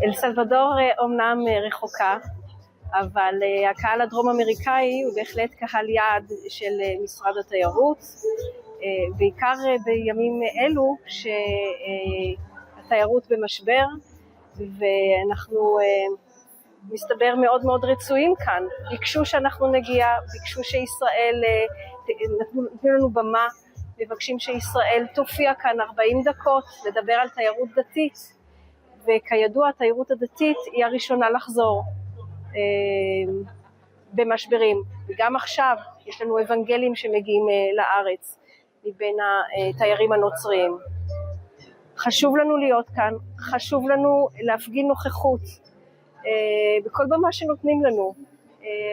אל סלבדור אומנם רחוקה, אבל הקהל הדרום אמריקאי הוא בהחלט קהל יעד של משרד התיירות, בעיקר בימים אלו שהתיירות במשבר, ואנחנו מסתבר מאוד מאוד רצויים כאן. ביקשו שאנחנו נגיע, ביקשו שישראל, נתנו לנו במה, מבקשים שישראל תופיע כאן 40 דקות לדבר על תיירות דתית, וכידוע התיירות הדתית היא הראשונה לחזור במשברים, וגם עכשיו יש לנו אבנגלים שמגיעים לארץ מבין התיירים הנוצריים. חשוב לנו להיות כאן, חשוב לנו להפגין נוכחות בכל במה שנותנים לנו,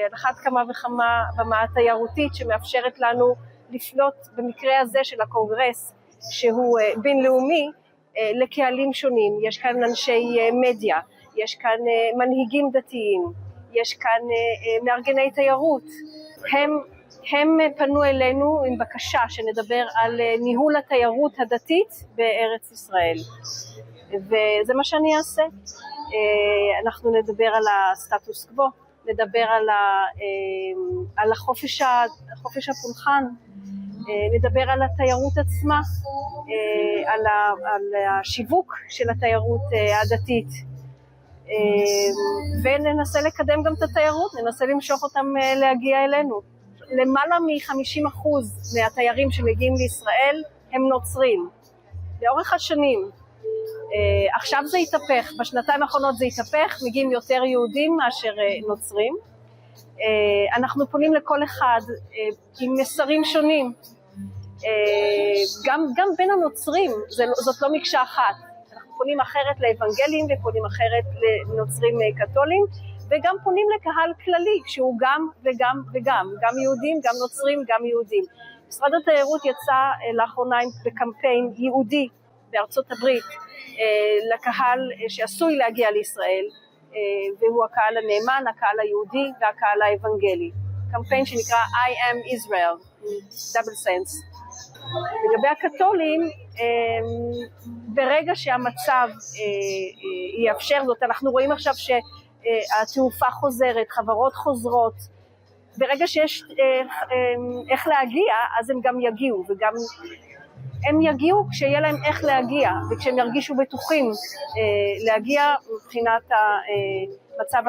על אחת כמה וכמה במה התיירותית שמאפשרת לנו לפנות במקרה הזה של הקונגרס שהוא בינלאומי לקהלים שונים. יש כאן אנשי מדיה, יש כאן מנהיגים דתיים, יש כאן מארגני תיירות. הם פנו אלינו עם בקשה שנדבר על ניהול התיירות הדתית בארץ ישראל, וזה מה שאני אעשה. אנחנו נדבר על הסטטוס קוו, נדבר על חופש הפולחן, נדבר על התיירות עצמה, על השיווק של התיירות הדתית, וננסה לקדם גם את התיירות, ננסה למשוך אותם להגיע אלינו. למעלה מ-50% מהתיירים שמגיעים לישראל הם נוצרים, לאורך השנים. עכשיו זה יתהפך, בשנתיים האחרונות זה יתהפך, מגיעים יותר יהודים מאשר נוצרים. אנחנו פונים לכל אחד עם מסרים שונים, גם בין הנוצרים, זאת לא מקשה אחת. אנחנו פונים אחרת לאבנגלים ופונים אחרת לנוצרים קתולים, וגם פונים לקהל כללי שהוא גם וגם וגם, גם יהודים, גם נוצרים, גם יהודים. משרד התיירות יצא לאחרונה בקמפיין יהודי בארצות הברית לקהל שעשוי להגיע לישראל, והוא הקהל הנאמן, הקהל היהודי והקהל האבנגלי. קמפיין שנקרא I am Israel, double sense. לגבי הקתולים, ברגע שהמצב יאפשר זאת, אנחנו רואים עכשיו שהתעופה חוזרת, חברות חוזרות, ברגע שיש איך להגיע, אז הם גם יגיעו, וגם הם יגיעו כשיהיה להם איך להגיע, וכשהם ירגישו בטוחים להגיע מבחינת המצב